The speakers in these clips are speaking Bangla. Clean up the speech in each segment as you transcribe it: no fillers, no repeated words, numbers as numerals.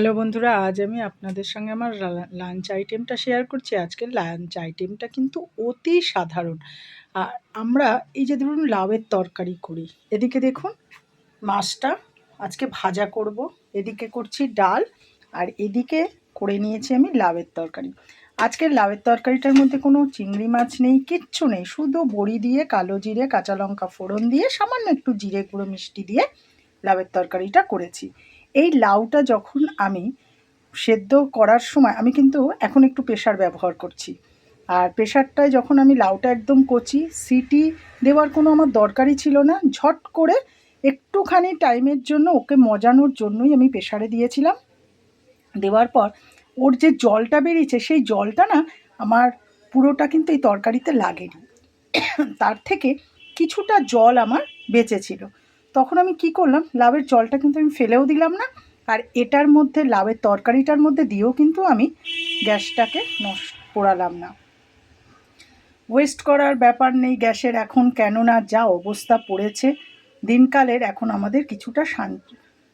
হ্যালো বন্ধুরা, আজ আমি আপনাদের সঙ্গে আমার লাঞ্চ আইটেমটা শেয়ার করছি। আজকের লাঞ্চ আইটেমটা কিন্তু অতি সাধারণ। আর আমরা এই যে ধরুন লাউয়ের তরকারি করি, এদিকে দেখুন মাছটা আজকে ভাজা করব, এদিকে করছি ডাল, আর এদিকে করে নিয়েছি আমি লাউয়ের তরকারি। আজকের লাউয়ের তরকারিটার মধ্যে কোনো চিংড়ি মাছ নেই, কিচ্ছু নেই, শুধু বড়ি দিয়ে কালো জিরে কাঁচা লঙ্কা ফোড়ন দিয়ে সামান্য একটু জিরে গুঁড়ো মিষ্টি দিয়ে লাউয়ের তরকারিটা করেছি। এই লাউটা যখন আমি সেদ্ধ করার সময় আমি কিন্তু এখন একটু প্রেশার ব্যবহার করছি। আর প্রেশারটায় যখন আমি লাউটা একদম কচি, সিটি দেওয়ার কোনো আমার দরকারই ছিল না, ঝট করে একটুখানি টাইমের জন্য ওকে মজানোর জন্যই আমি প্রেশারে দিয়েছিলাম। দেওয়ার পর ওর যে জলটা বেরিয়েছে সেই জলটা না আমার পুরোটা কিন্তু এই তরকারিতে লাগেনি, তার থেকে কিছুটা জল আমার বেঁচেছিল। তখন আমি কি করলাম, লাউয়ের জলটা কিন্তু আমি ফেলেও দিলাম না, আর এটার মধ্যে লাউয়ের তরকারিটার মধ্যে দিয়েও কিন্তু আমি গ্যাসটাকে পোড়ালাম না। ওয়েস্ট করার ব্যাপার নেই গ্যাসের এখন, কেননা যা অবস্থা পড়েছে দিনকালের, এখন আমাদের কিছুটা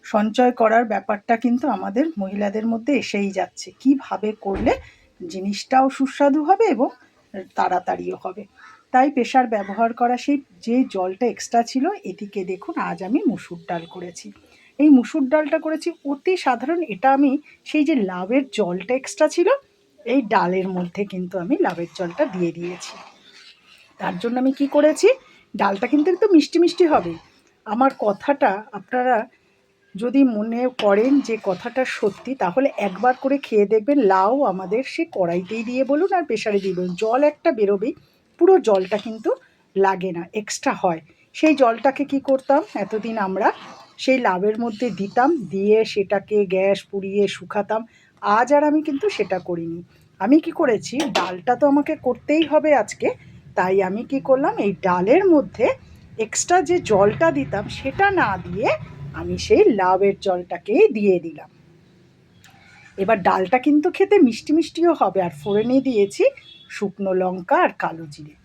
সঞ্চয় করার ব্যাপারটা কিন্তু আমাদের মহিলাদের মধ্যে এসেই যাচ্ছে। কিভাবে করলে জিনিসটাও সুস্বাদু হবে এবং তাড়াতাড়িও হবে, তাই প্রেশার ব্যবহার করা। সেই যে জলটা এক্সট্রা ছিল, এদিকে দেখুন আজ আমি মুসুর ডাল করেছি। এই মুসুর ডালটা করেছি অতি সাধারণ। এটা আমি সেই যে লাউয়ের জলটা এক্সট্রা ছিল, এই ডালের মধ্যে কিন্তু আমি লাউয়ের জলটা দিয়ে দিয়েছি। তার জন্য আমি কি করেছি, ডালটা কিন্তু একটু মিষ্টি মিষ্টি হবে। আমার কথাটা আপনারা যদি মনে করেন যে কথাটা সত্যি, তাহলে একবার করে খেয়ে দেখবেন। লাউ আমাদের সে কড়াইতেই দিয়ে বলুন আর প্রেশারে দিয়ে বলুন, জল একটা বেরোবেই, পুরো জলটা কিন্তু লাগে না, এক্সট্রা হয়। সেই জলটাকে কি করতাম, এতদিন আমরা সেই লাউয়ের মধ্যে দিতাম, দিয়ে সেটাকে গ্যাস পুড়িয়ে শুকাতাম। আজ আর আমি কিন্তু সেটা করিনি। আমি কি করেছি, ডালটা তো আমাকে করতেই হবে আজকে, তাই আমি কি করলাম, এই ডালের মধ্যে এক্সট্রা যে জলটা দিতাম সেটা না দিয়ে আমি সেই লাউয়ের জলটাকেই দিয়ে দিলাম। এবার ডালটা কিন্তু খেতে মিষ্টি মিষ্টিও হবে। আর ফোড়নে দিয়েছি শুকনো লঙ্কা আর কালো জিরে,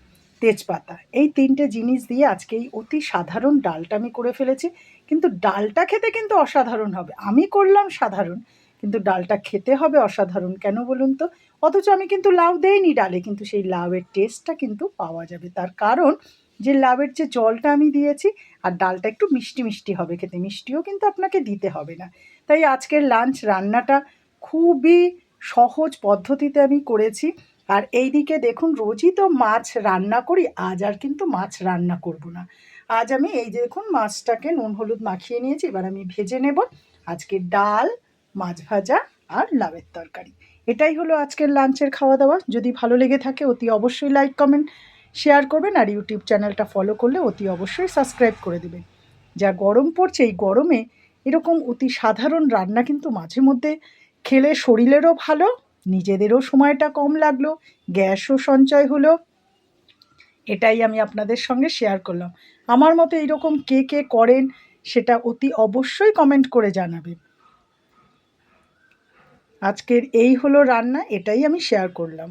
তেজপাতা, এই তিনটে জিনিস দিয়ে আজকে এই অতি সাধারণ ডালটা আমি করে ফেলেছি। কিন্তু ডালটা খেতে কিন্তু অসাধারণ হবে। আমি করলাম সাধারণ, কিন্তু ডালটা খেতে হবে অসাধারণ। কেন বলুন তো? অথচ আমি কিন্তু লাউ দেইনি ডালে, কিন্তু সেই লাউয়ের টেস্টটা কিন্তু পাওয়া যাবে। তার কারণ যে লাউয়ের যে জলটা আমি দিয়েছি, আর ডালটা একটু মিষ্টি মিষ্টি হবে খেতে, মিষ্টিও কিন্তু আপনাকে দিতে হবে না। তাই আজকের লাঞ্চ রান্নাটা খুবই সহজ পদ্ধতিতে আমি করেছি। আর এই দিকে দেখুন, রোজই তো মাছ রান্না করি, আজ আর কিন্তু মাছ রান্না করব না। আজ আমি এই যে দেখুন মাছটাকে নুন হলুদ মাখিয়ে নিয়েছি, এবার আমি ভেজে নেব। আজকে ডাল, মাছ ভাজা আর লাউয়ের তরকারি, এটাই হলো আজকের লাঞ্চের খাওয়া দাওয়া। যদি ভালো লেগে থাকে অতি অবশ্যই লাইক কমেন্ট শেয়ার করবেন, আর ইউটিউব চ্যানেলটা ফলো করলে অতি অবশ্যই সাবস্ক্রাইব করে দেবেন। যা গরম পড়ছে, এই গরমে এরকম অতি সাধারণ রান্না কিন্তু মাঝে মধ্যে খেলে শরীরেরও ভালো, নিজেদেরও সময়টা কম লাগলো, গ্যাসও সঞ্চয় হলো। এটাই আমি আপনাদের সঙ্গে শেয়ার করলাম। আমার মতো এইরকম কে কে করেন সেটা অতি অবশ্যই কমেন্ট করে জানাবেন। আজকের এই হলো রান্না, এটাই আমি শেয়ার করলাম।